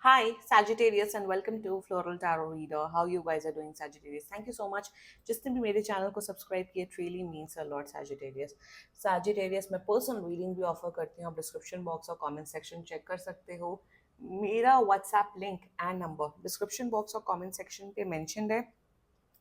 Hi, Sagittarius, and welcome to Floral Tarot Reader. How you guys are doing, Sagittarius? Thank you so much. जिसने भी मेरे channel को subscribe किया, it really means a lot, Sagittarius. Sagittarius, मैं personal reading भी offer करती हूँ. आप डिस्क्रिप्शन बॉक्स और कमेंट सेक्शन चेक कर सकते हो. मेरा WhatsApp link and number description box और कमेंट सेक्शन पे मेंशन्ड है.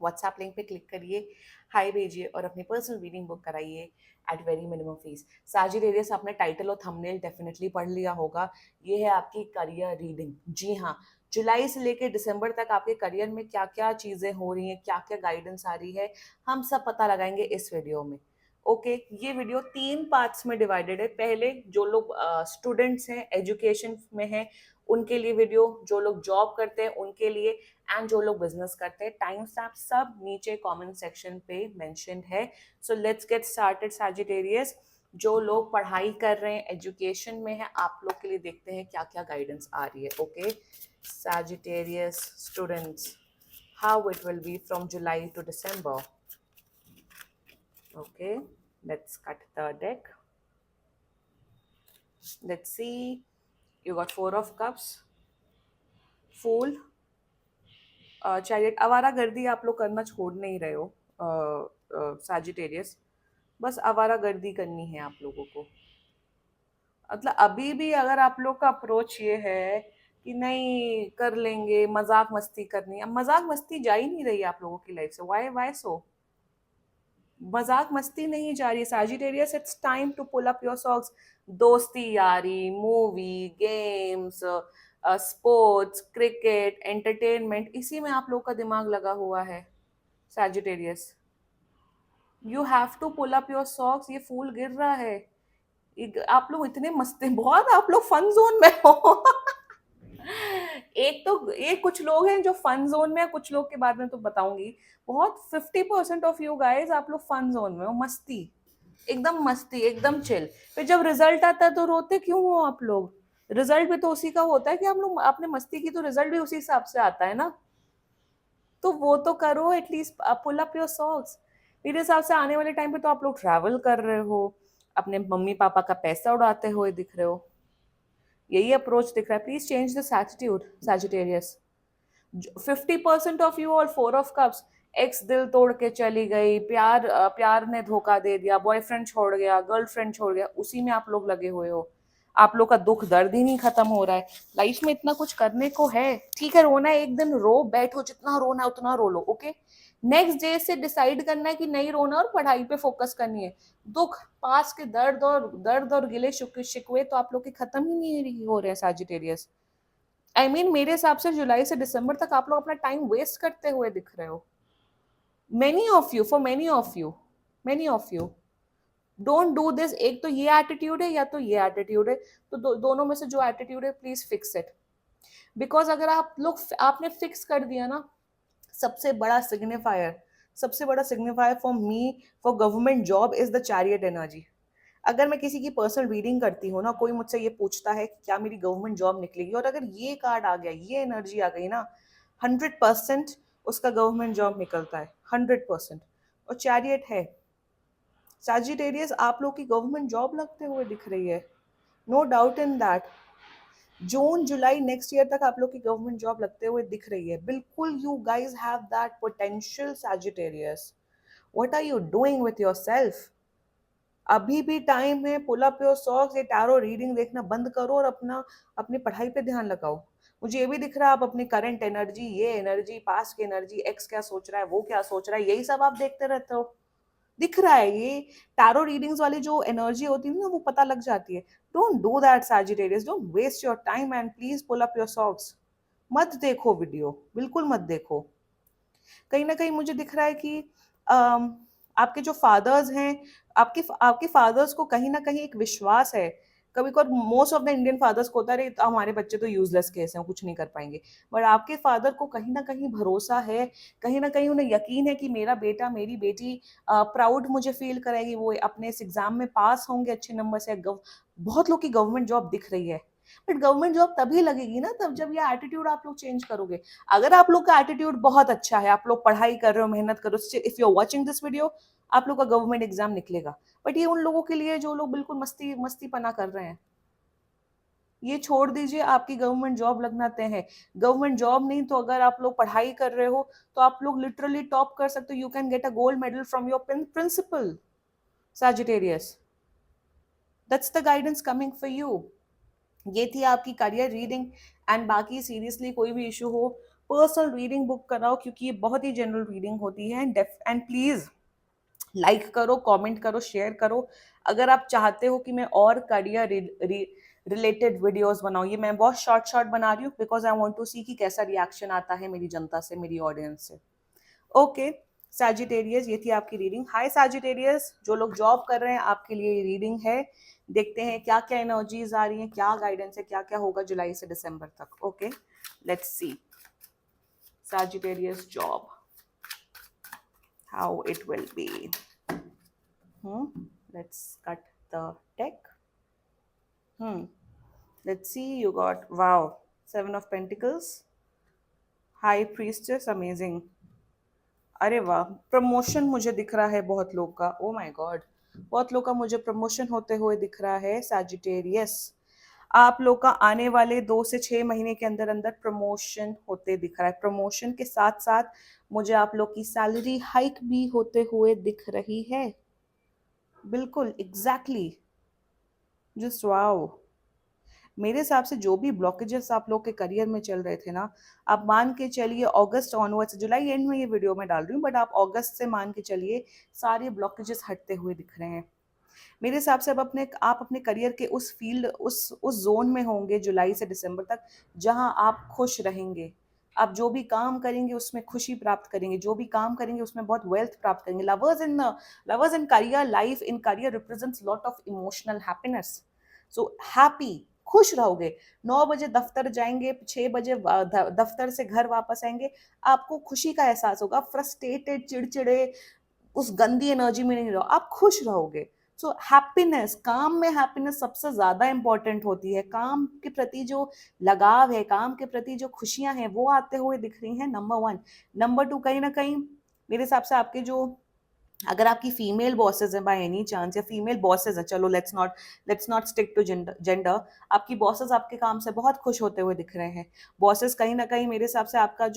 व्हाट्सएप लिंक पे क्लिक करिए, हाई भेजिए और अपनी पर्सनल रीडिंग बुक कराइए at very minimum fees. Sagittarius, आपने टाइटल और थंबनेल डेफिनेटली पढ़ लिया होगा. ये है आपकी करियर रीडिंग. जी हाँ, जुलाई से लेकर दिसंबर तक आपके करियर में क्या क्या चीज़ें हो रही हैं, क्या क्या गाइडेंस आ रही है, हम सब पता लगाएंगे इस वीडियो में. ओके ये वीडियो 3 पार्ट्स में डिवाइडेड है. पहले जो लोग स्टूडेंट्स हैं, एजुकेशन में हैं, उनके लिए वीडियो. जो लोग जॉब करते हैं उनके लिए, एंड जो लोग बिजनेस करते हैं. टाइम स्टैम्प सब नीचे कमेंट सेक्शन पे मेंशन्ड है. So let's get started, Sagittarius. जो लोग पढ़ाई कर रहे हैं, एजुकेशन में है, आप लोग के लिए देखते हैं क्या क्या गाइडेंस आ रही है. Okay Sagittarius students, how it will be from July to December. Okay, let's cut the deck. Let's see. You got Four of Cups, Fool, Chariot. आवारागर्दी आप लोग करना छोड़ नहीं रहे हो, सैजिटेरियस. बस आवारागर्दी करनी है आप लोगों को. मतलब अभी भी अगर आप लोग का अप्रोच ये है कि नहीं कर लेंगे, मजाक मस्ती करनी है, अब मजाक मस्ती जा ही नहीं रही आप लोगों की लाइफ से. Why why so? मजाक मस्ती नहीं जा रही. Sagittarius, it's time to pull up your socks. दोस्ती यारी, movie, games, sports, cricket, entertainment, इसी में आप लोग का दिमाग लगा हुआ है. Sagittarius, you have to pull up your socks. ये फूल गिर रहा है. आप लोग इतने मस्ती, बहुत आप लोग फन जोन में हो. एक तो ये कुछ लोग हैं जो फन जोन में है, कुछ लोग के बारे में तो बताऊंगी. बहुत 50% ऑफ यू गाइस आप लोग फन जोन में हो. मस्ती, एकदम मस्ती, एकदम चिल. फिर जब रिजल्ट आता है तो रोते क्यों हो आप लोग? रिजल्ट भी तो उसी का होता है कि हम लोग आपने मस्ती की, तो रिजल्ट भी उसी हिसाब से आता है ना. तो वो तो करो at least, pull up your socks. मेरे हिसाब से आने वाले टाइम पे तो आप लोग ट्रैवल कर रहे हो, अपने मम्मी पापा का पैसा उड़ाते हुए दिख रहे हो. यही अप्रोच दिख रहा है. Please change this attitude, Sagittarius. 50% of you और फोर ऑफ कप्स. एक्स दिल तोड़ के चली गई, प्यार प्यार ने धोखा दे दिया, बॉयफ्रेंड छोड़ गया, गर्लफ्रेंड छोड़ गया, उसी में आप लोग लगे हुए हो. आप लोग का दुख दर्द ही नहीं खत्म हो रहा है. लाइफ में इतना कुछ करने को है. ठीक है, रोना है एक दिन रो, बैठो, जितना रोना है उतना रो लो. ओके, नेक्स्ट डे से डिसाइड करना है कि नहीं रोना और पढ़ाई पे फोकस करनी है. दुख, पास के दर्द और गिले शिकवे तो आप लोग के खत्म ही नहीं हो रहे हैं, सैजिटेरियस. आई मीन मेरे हिसाब से जुलाई से दिसंबर तक आप लोग अपना टाइम वेस्ट करते हुए दिख रहे हो. Many of you, for many of you don't do this. एक तो ये एटीट्यूड है या तो ये एटीट्यूड है. तो दोनों में से जो एटीट्यूड है प्लीज फिक्स इट. बिकॉज अगर आप लोग आपने फिक्स कर दिया ना, सबसे बड़ा सिग्निफायर, सबसे बड़ा signifier for me for government job is the chariot energy. अगर मैं किसी की पर्सनल रीडिंग करती हूँ ना, कोई मुझसे ये पूछता है कि क्या मेरी गवर्नमेंट जॉब निकलेगी, और अगर ये कार्ड आ गया, ये एनर्जी आ गई ना, 100% उसका गवर्नमेंट जॉब निकलता है. 100%. और चैरियट है. सैजिटेरियस, आप लोग की गवर्नमेंट जॉब लगते हुए दिख रही है. No doubt in that. जून जुलाई नेक्स्ट ईयर तक आप लोग की गवर्नमेंट जॉब लगते हुए दिख रही है. बिल्कुल, you guys have that potential, Sagittarius. What are you doing with yourself? अभी भी टाइम है. Pull up your socks. ये टैरो रीडिंग देखना बंद करो और अपनी पढ़ाई पे ध्यान लगाओ. मुझे ये भी दिख रहा है आप अपनी करंट एनर्जी, ये एनर्जी, पास की एनर्जी, एक्स क्या सोच रहा है, वो क्या सोच रहा है, यही सब आप देखते रहते हो. दिख रहा है ये. टैरो रीडिंग्स वाली जो एनर्जी होती है ना, वो पता लग जाती है. Don't do that, Sagittarius. Don't waste your time and please pull up your socks. मत देखो वीडियो, बिल्कुल मत देखो. कहीं ना कहीं मुझे दिख रहा है कि आपके जो फादर्स हैं, आपके आपके फादर्स को कहीं ना कहीं एक विश्वास है. कभी कभी most of the Indian fathers को होता है, तो हमारे बच्चे तो यूजलेस केस हैं, कुछ नहीं कर पाएंगे. बट आपके फादर को कहीं ना कहीं भरोसा है, कहीं ना कहीं उन्हें यकीन है कि मेरा बेटा, मेरी बेटी प्राउड मुझे फील करेगी, वो अपने इस एग्जाम में पास होंगे अच्छे नंबर से. बहुत लोग की गवर्नमेंट जॉब दिख रही है. बट गवर्नमेंट जॉब तभी लगेगी ना, तब जब ये एटीट्यूड आप लोग चेंज करोगे. अगर आप लोग का एटीट्यूड बहुत अच्छा है, आप लोग पढ़ाई कर रहे हो, मेहनत करो, if you are watching this video, आप लोग का गवर्नमेंट एग्जाम निकलेगा. बट ये उन लोगों के लिए जो लोग बिल्कुल मस्ती मस्ती पना कर रहे हैं. ये छोड़ दीजिए, आपकी गवर्नमेंट जॉब लगना तय है। गवर्नमेंट जॉब नहीं तो अगर आप लोग पढ़ाई कर रहे हो तो आप लोग लिटरली टॉप कर सकते हो। You can get a gold medal from your principal Sagittarius. That's the guidance coming for you. ये थी आपकी करियर रीडिंग। एंड बाकी सीरियसली कोई भी इशू हो, पर्सनल रीडिंग बुक कराओ, क्योंकि ये बहुत ही जनरल रीडिंग होती है। एंड प्लीज लाइक करो, कमेंट करो, शेयर करो। अगर आप चाहते हो कि मैं और करियर रिलेटेड वीडियोस बनाऊं, ये मैं बहुत शॉर्ट शॉर्ट बना रही हूँ बिकॉज आई वांट टू सी कि कैसा रिएक्शन आता है मेरी जनता से, मेरी ऑडियंस से। ओके सैजिटेरियस, ये थी आपकी रीडिंग। हाय सैजिटेरियस, जो लोग जॉब कर रहे हैं आपके लिए ये रीडिंग है। देखते हैं क्या क्या एनर्जीज आ रही हैं, क्या गाइडेंस है, क्या क्या होगा जुलाई से दिसंबर तक। Okay let's see Sagittarius job, how it will B. Let's cut the deck. Let's see, you got, wow, Seven of Pentacles, High Priestess, amazing. अरे वाह, प्रमोशन मुझे दिख रहा है बहुत लोग का। ओ माय गॉड, बहुत लोग का मुझे प्रमोशन होते हुए दिख रहा है सैजिटेरियस। आप लोग का आने वाले 2 से 6 महीने के अंदर अंदर प्रमोशन होते दिख रहा है। प्रमोशन के साथ साथ मुझे आप लोग की सैलरी हाइक भी होते हुए दिख रही है। बिल्कुल एग्जैक्टली, जस्ट वाओ। मेरे हिसाब से जो भी ब्लॉकेजेस आप लोग के करियर में चल रहे थे ना, आप मान के चलिए अगस्त ऑनवर्ड्स, जुलाई एंड में ये वीडियो में डाल रही हूँ, बट आप अगस्त से मान के चलिए सारे ब्लॉकेजेस हटते हुए दिख रहे हैं। मेरे हिसाब से अब आप अपने करियर के उस फील्ड, उस जोन में होंगे जुलाई से दिसंबर तक जहां आप खुश रहेंगे। आप जो भी काम करेंगे उसमें खुशी प्राप्त करेंगे, जो भी काम करेंगे उसमें बहुत वेल्थ प्राप्त करेंगे। Lovers in career, life in career represents lot of emotional happiness. So happy, खुश रहोगे। 9 बजे दफ्तर जाएंगे, 6 बजे दफ्तर से घर वापस आएंगे, आपको खुशी का एहसास होगा। फ्रस्ट्रेटेड, चिड़चिड़े, उस गंदी एनर्जी में नहीं रहो, आप खुश रहोगे। सो हैप्पीनेस, काम में हैप्पीनेस सबसे ज्यादा इंपॉर्टेंट होती है। काम के प्रति जो लगाव है, काम के प्रति जो खुशियां हैं, वो आते हुए दिख रही हैं, नंबर 1। नंबर 2, कहीं ना कहीं मेरे हिसाब से आपके जो, अगर आपकी फीमेल बॉसेस हैं बाय एनी चांस, या फीमेल बॉसेस हैं, चलो let's not stick to gender, आपकी बॉसेस आपके काम से बहुत खुश होते हुए दिख रहे हैं। बॉसेस कहीं ना कहीं मेरे हिसाब से आपका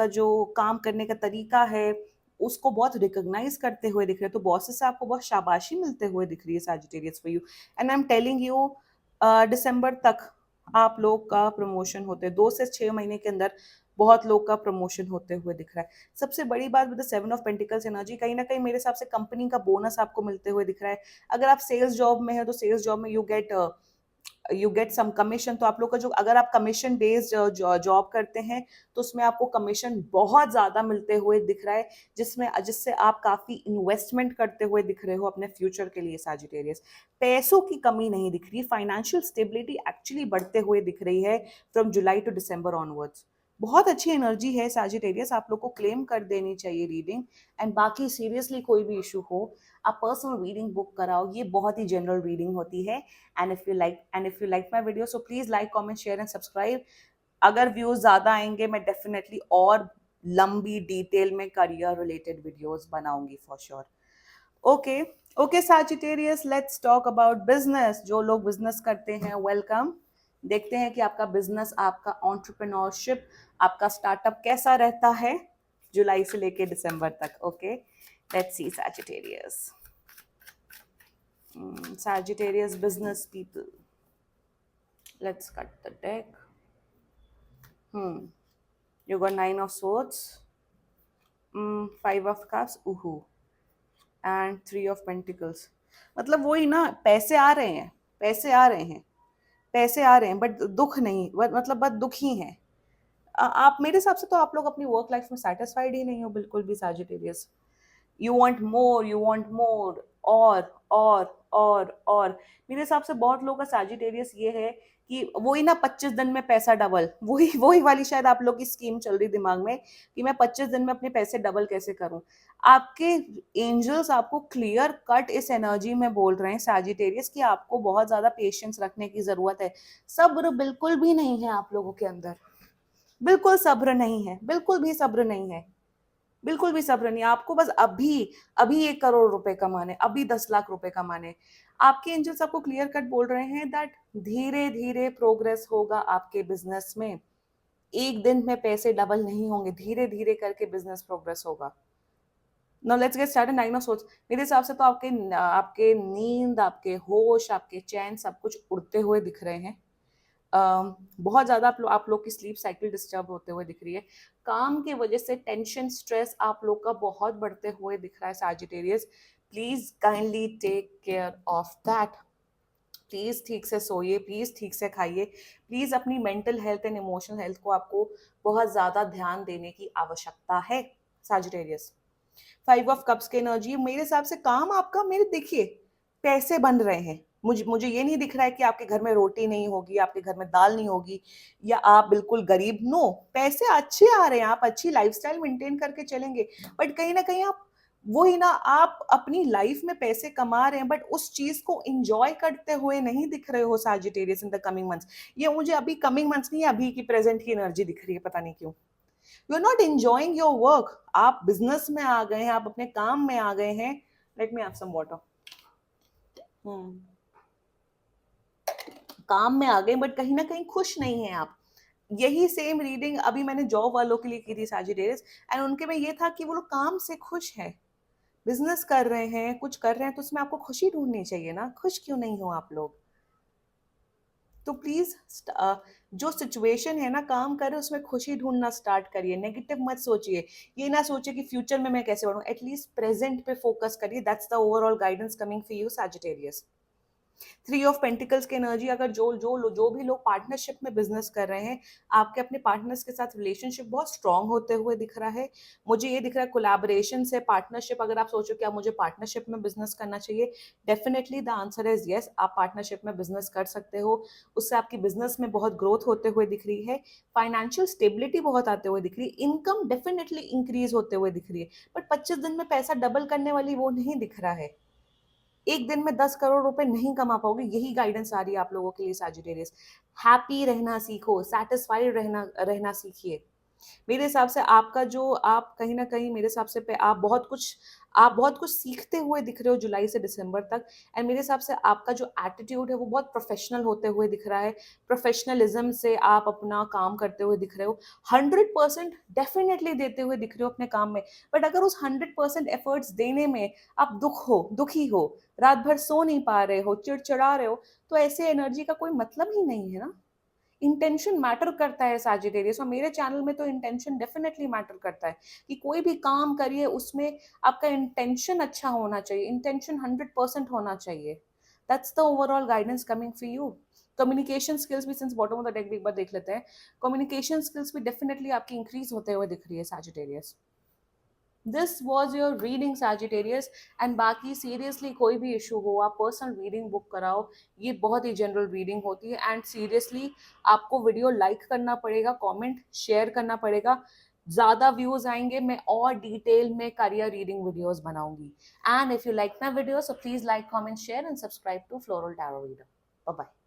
जो काम करने का तरीका है उसको बहुत रिकॉग्नाइज करते हुए दिख रहे हैं। तो बॉसेस से आपको बहुत शाबाशी मिलते हुए दिख रही है Sagittarius for you. And I am telling you, दिसंबर तक आप लोग का प्रमोशन होते हैं। 2 से 6 महीने के अंदर बहुत लोग का प्रमोशन होते हुए दिख रहा है। सबसे बड़ी बात with the 7 of pentacles energy, कहीं ना कहीं मेरे हिसाब से कंपनी का बोनस आपको मिलते हुए दिख रहा है। अगर आप सेल्स जॉब में है तो सेल्स जॉब में यू गेट सम कमीशन। तो आप लोग का जो, अगर आप कमीशन बेस्ड जॉब करते हैं तो उसमें आपको कमीशन बहुत ज्यादा मिलते हुए दिख रहा है, जिससे आप काफी इन्वेस्टमेंट करते हुए दिख रहे हो अपने फ्यूचर के लिए सैजिटेरियस। पैसों की कमी नहीं दिख रही, फाइनेंशियल स्टेबिलिटी एक्चुअली बढ़ते हुए दिख रही है from July to December onwards. बहुत अच्छी एनर्जी है सैजिटेरियस, आप लोग को क्लेम कर देनी चाहिए रीडिंग। एंड बाकी सीरियसली कोई भी इशू हो, आप पर्सनल रीडिंग बुक कराओ, ये बहुत ही जनरल रीडिंग होती है। And if you like my video, so please like, comment, share and subscribe. अगर व्यूज ज्यादा आएंगे मैं डेफिनेटली और लंबी डिटेल में करियर रिलेटेड वीडियोस बनाऊंगी for sure. Okay okay Sagittarius, let's talk about business. जो लोग बिजनेस करते हैं वेलकम। देखते हैं कि आपका बिजनेस, आपका एंटरप्रेन्योरशिप, आपका स्टार्टअप कैसा रहता है जुलाई से लेके दिसंबर तक। Okay let's see Sagittarius, Sagittarius business people. Let's cut the deck. You got 9 of Swords, 5 of Cups, and 3 of Pentacles. मतलब वही ना, पैसे आ रहे हैं, पैसे आ रहे हैं, पैसे आ रहे हैं, बट दुख नहीं, मतलब बस दुखी हैं। आप, मेरे हिसाब से तो आप लोग अपनी वर्क लाइफ में सेटिस्फाइड ही नहीं हो बिल्कुल भी Sagittarius. You want more, you want more, और मेरे हिसाब से बहुत लोगों का सैजिटेरियस ये है कि वही ना 25 दिन में पैसा डबल, वही वही वाली शायद आप लोग की स्कीम चल रही दिमाग में कि मैं 25 दिन में अपने पैसे डबल कैसे करूं। आपके एंजल्स आपको क्लियर कट इस एनर्जी में बोल रहे हैं सैजिटेरियस कि आपको बहुत ज्यादा पेशेंस रखने की जरूरत है। सब्र बिल्कुल भी नहीं है आप लोगों के अंदर, बिल्कुल सब्र नहीं है, बिल्कुल भी सब्र नहीं है। बिल्कुल भी सब्र नहीं, आपको बस अभी अभी 1 करोड़ रुपए कमाने, अभी 10 लाख रुपए कमाने। आपके एंजल्स आपको क्लियर कट बोल रहे हैं दैट धीरे धीरे प्रोग्रेस होगा आपके बिजनेस में। एक दिन में पैसे डबल नहीं होंगे, धीरे धीरे करके बिजनेस प्रोग्रेस होगा। Now let's get started. Nine of source, मेरे हिसाब से तो आपके आपके नींद, आपके होश, आपके चैन सब कुछ उड़ते हुए दिख रहे हैं। बहुत ज्यादा आप लोग की स्लीप साइकिल डिस्टर्ब होते हुए दिख रही है। काम की वजह से टेंशन स्ट्रेस आप लोग का बहुत बढ़ते हुए दिख रहा है Sagittarius. Please kindly take care of that. Please ठीक से सोइए, प्लीज ठीक से खाइए, प्लीज अपनी mental health and emotional health को आपको बहुत ज्यादा ध्यान देने की आवश्यकता है सैजिटेरियस। 5 ऑफ कप्स की एनर्जी मेरे हिसाब से काम आपका, मेरे देखिए पैसे बन रहे हैं। मुझे मुझे ये नहीं दिख रहा है कि आपके घर में रोटी नहीं होगी, आपके घर में दाल नहीं होगी, या आप बिल्कुल गरीब। नो, पैसे अच्छे आ रहे हैं, आप अच्छी लाइफस्टाइल मेंटेन करके चलेंगे। बट कहीं ना कहीं आप वही ना, आप अपनी लाइफ में पैसे कमा रहे हैं बट उस चीज को एंजॉय करते हुए नहीं दिख रहे हो Sagittarius in the coming months. ये मुझे अभी कमिंग मंथ्स नहीं, अभी की प्रेजेंट की एनर्जी दिख रही है, पता नहीं क्यों। You are not enjoying your work. आप बिजनेस में आ गए हैं, आप अपने काम में आ गए हैं। Let me have some water. काम में आ गए बट कहीं ना कहीं खुश नहीं है आप। यही सेम रीडिंग अभी मैंने जॉब वालों के लिए की थी सैजिटेरियस, एंड उनके में ये था कि वो लोग काम से खुश है, बिजनेस कर रहे हैं, कुछ कर रहे हैं, तो उसमें आपको खुशी ढूंढनी चाहिए ना। खुश क्यों नहीं हो आप लोग? तो प्लीज जो सिचुएशन है ना, काम करे उसमें खुशी ढूंढना स्टार्ट करिए। नेगेटिव मत सोचिए। ये ना सोचिए कि फ्यूचर में मैं कैसे बढ़ूं, एटलीस्ट प्रेजेंट पे फोकस करिए। That's the overall guidance coming for you Sagittarius. 3 of pentacles की एनर्जी, अगर जो भी लोग पार्टनरशिप में बिजनेस कर रहे हैं, आपके अपने पार्टनर्स के साथ रिलेशनशिप बहुत स्ट्रांग होते हुए दिख रहा है। मुझे ये दिख रहा है कोलैबोरेशन से पार्टनरशिप। अगर आप सोचो कि आप मुझे पार्टनरशिप में बिजनेस करना चाहिए, definitely the answer is yes, आप पार्टनरशिप में बिजनेस कर सकते हो। उससे आपकी बिजनेस में बहुत ग्रोथ होते हुए दिख रही है, फाइनेंशियल स्टेबिलिटी बहुत आते हुए दिख रही है, इनकम डेफिनेटली इंक्रीज होते हुए दिख रही है। बट 25 दिन में पैसा डबल करने वाली वो नहीं दिख रहा है। एक दिन में 10 करोड़ रुपए नहीं कमा पाओगे, यही गाइडेंस आ रही है आप लोगों के लिए सैजिटेरियस। हैप्पी रहना सीखो, सेटिस्फाइड रहना रहना सीखिए। मेरे हिसाब से आपका जो, आप कहीं ना कहीं मेरे हिसाब से आप बहुत कुछ सीखते हुए दिख रहे हो जुलाई से दिसंबर तक। एंड मेरे हिसाब से आपका जो एटीट्यूड है वो बहुत प्रोफेशनल होते हुए दिख रहा है। प्रोफेशनलिज्म से आप अपना काम करते हुए दिख रहे हो। 100% डेफिनेटली देते हुए दिख रहे हो अपने काम में। बट अगर उस 100% एफर्ट्स देने में आप दुखी हो, रात भर सो नहीं पा रहे हो, चिड़चिड़ा रहे हो, तो ऐसे एनर्जी का कोई मतलब ही नहीं है ना। इंटेंशन मैटर करता है सैजिटेरियस, और मेरे चैनल में तो इंटेंशन डेफिनेटली मैटर करता है। कि कोई भी काम करिए उसमें आपका इंटेंशन अच्छा होना चाहिए, इंटेंशन 100% होना चाहिए। That's the overall guidance coming for you. Communication skills भी, since bottom of the deck भी एक बार देख लेते हैं, कम्युनिकेशन स्किल्स भी डेफिनेटली आपकी इंक्रीज होते हुए दिख रही है Sagittarius. This was your reading Sagittarius. And बाकी सीरियसली कोई भी इशू हो, आप पर्सनल रीडिंग बुक कराओ। ये बहुत ही जनरल रीडिंग होती है। एंड सीरियसली आपको वीडियो लाइक करना पड़ेगा, कमेंट शेयर करना पड़ेगा। ज्यादा व्यूज आएंगे, मैं और डिटेल में करियर रीडिंग वीडियोस बनाऊंगी। And if you like my video, so please like, comment, share and subscribe to floral tarot reader. Bye bye.